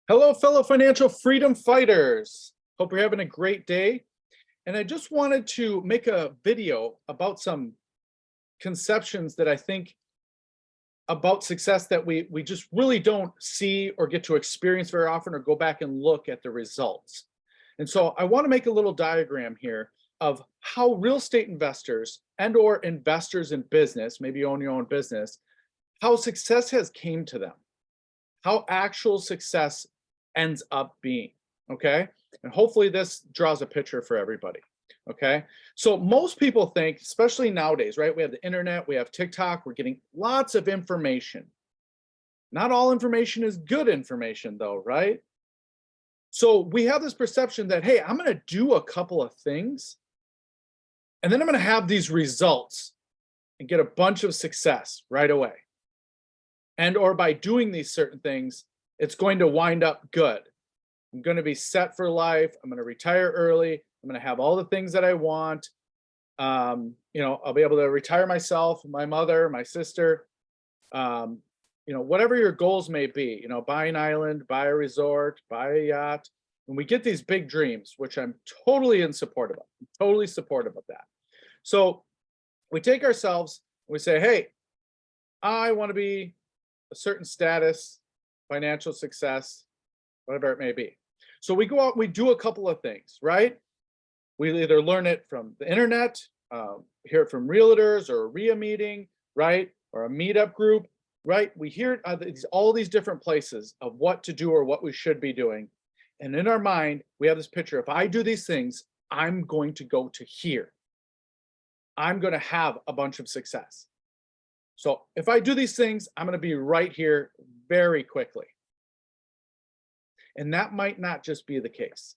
Hello, fellow financial freedom fighters. Hope you're having a great day. And I just wanted to make a video about some conceptions that I think about success that we just really don't see or get to experience very often or go back and look at the results. And so I want to make a little diagram here of how real estate investors and or investors in business, maybe you own your own business, how success has came to them, how actual success ends up being, okay? And hopefully this draws a picture for everybody, okay? So most people think, especially nowadays, right? We have the internet, we have TikTok, we're getting lots of information. Not all information is good information though, right? So we have this perception that, hey, I'm gonna do a couple of things and then I'm gonna have these results and get a bunch of success right away. And or by doing these certain things, it's going to wind up good. I'm going to be set for life. I'm going to retire early. I'm going to have all the things that I want. I'll be able to retire myself, my mother, my sister, whatever your goals may be, buy an island, buy a resort, buy a yacht. When we get these big dreams, which I'm totally in support of, I'm totally supportive of that. So we take ourselves, we say, hey, I want to be a certain status, financial success, whatever it may be. So we go out, we do a couple of things, right? We either learn it from the internet, hear it from realtors or a REIA meeting, right? Or a meetup group, right? We hear all these different places of what to do or what we should be doing. And in our mind, we have this picture. If I do these things, I'm going to go to here. I'm going to have a bunch of success. So if I do these things, I'm going to be right here very quickly. And that might not just be the case.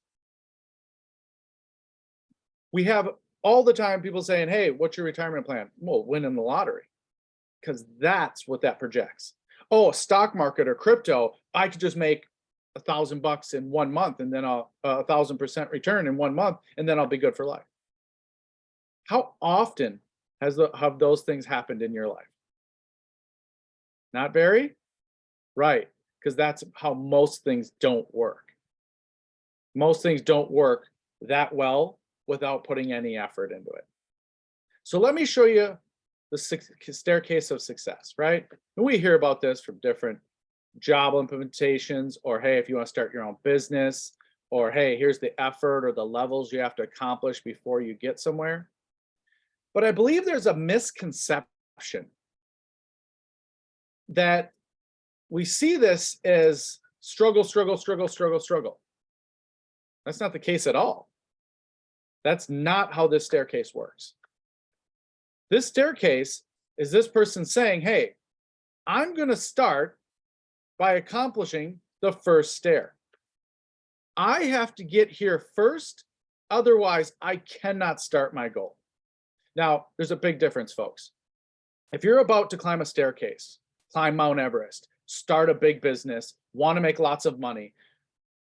We have all the time people saying, hey, what's your retirement plan? Well, winning the lottery, because that's what that projects. Oh, stock market or crypto, I could just make $1,000 in 1 month and then I'll 1,000% return in 1 month and then I'll be good for life. How often have those things happened in your life? Not very? Right, because that's how most things don't work. Most things don't work that well without putting any effort into it. So let me show you the staircase of success, right? And we hear about this from different job implementations, or hey, if you want to start your own business, or hey, here's the effort or the levels you have to accomplish before you get somewhere. But I believe there's a misconception that we see this as struggle, struggle, struggle, struggle, struggle. That's not the case at all. That's not how this staircase works. This staircase is this person saying, hey, I'm going to start by accomplishing the first stair. I have to get here first, otherwise I cannot start my goal. Now, there's a big difference, folks. If you're about to climb a staircase, climb Mount Everest, start a big business, want to make lots of money,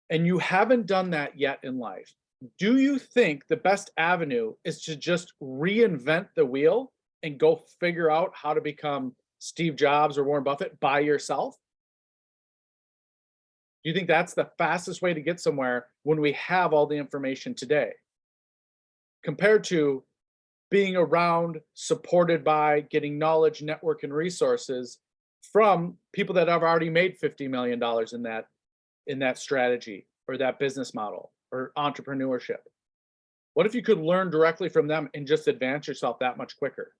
and you haven't done that yet in life, do you think the best avenue is to just reinvent the wheel and go figure out how to become Steve Jobs or Warren Buffett by yourself? Do you think that's the fastest way to get somewhere when we have all the information today? Compared to being around, supported by, getting knowledge, network, and resources from people that have already made $50 million in that strategy or that business model or entrepreneurship. What if you could learn directly from them and just advance yourself that much quicker?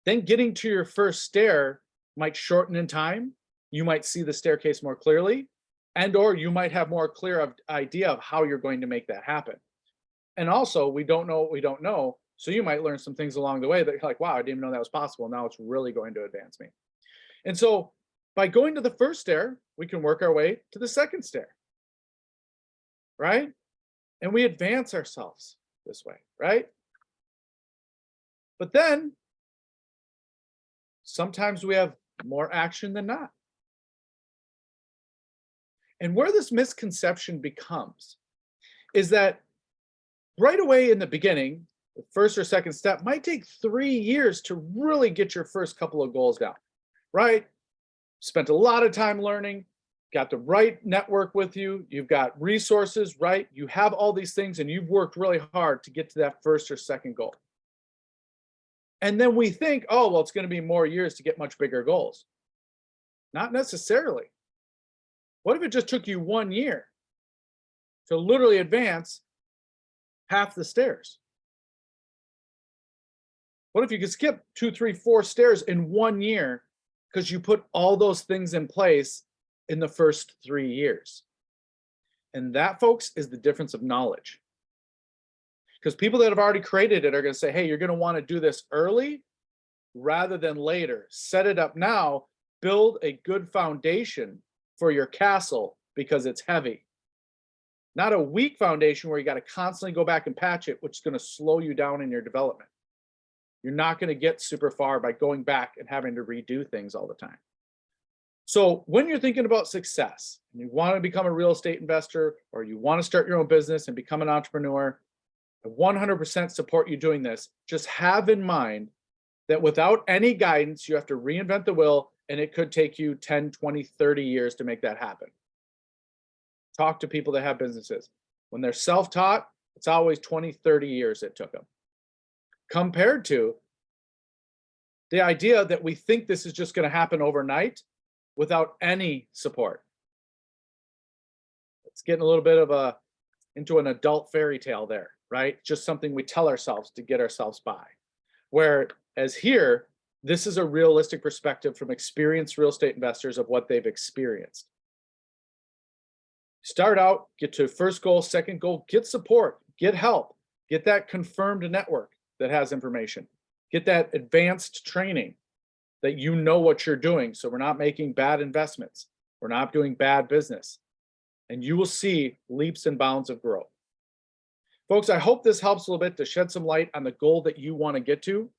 Then getting to your first stair might shorten in time. You might see the staircase more clearly, and or you might have more clear idea of how you're going to make that happen. And also, we don't know what we don't know. So you might learn some things along the way that you're like, wow, I didn't even know that was possible. Now it's really going to advance me. And so by going to the first stair, we can work our way to the second stair, right? And we advance ourselves this way, right? But then sometimes we have more action than not. And where this misconception becomes is that right away in the beginning, the first or second step might take 3 years to really get your first couple of goals down, right? Spent a lot of time learning, got the right network with you, you've got resources, right? You have all these things and you've worked really hard to get to that first or second goal. And then we think, oh, well, it's going to be more years to get much bigger goals. Not necessarily. What if it just took you 1 year to literally advance half the stairs? What if you could skip 2, 3, 4 stairs in 1 year because you put all those things in place in the first 3 years? And that, folks, is the difference of knowledge. Because people that have already created it are going to say, hey, you're going to want to do this early rather than later. Set it up now, build a good foundation for your castle because it's heavy. Not a weak foundation where you got to constantly go back and patch it, which is going to slow you down in your development. You're not going to get super far by going back and having to redo things all the time. So when you're thinking about success, and you want to become a real estate investor, or you want to start your own business and become an entrepreneur, I 100% support you doing this. Just have in mind that without any guidance, you have to reinvent the wheel, and it could take you 10, 20, 30 years to make that happen. Talk to people that have businesses. When they're self-taught, it's always 20, 30 years it took them. Compared to the idea that we think this is just going to happen overnight without any support. It's getting a little bit of into an adult fairy tale there, right? Just something we tell ourselves to get ourselves by. Whereas here, this is a realistic perspective from experienced real estate investors of what they've experienced. Start out, get to first goal, second goal, get support, get help, get that confirmed network that has information, get that advanced training that you know what you're doing. So we're not making bad investments. We're not doing bad business. And you will see leaps and bounds of growth. Folks, I hope this helps a little bit to shed some light on the goal that you want to get to.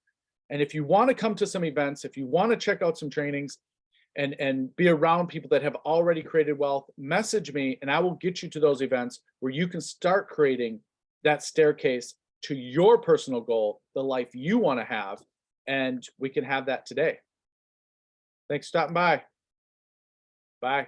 And if you want to come to some events, if you want to check out some trainings and be around people that have already created wealth, message me and I will get you to those events where you can start creating that staircase to your personal goal, the life you want to have, and we can have that today. Thanks for stopping by. Bye.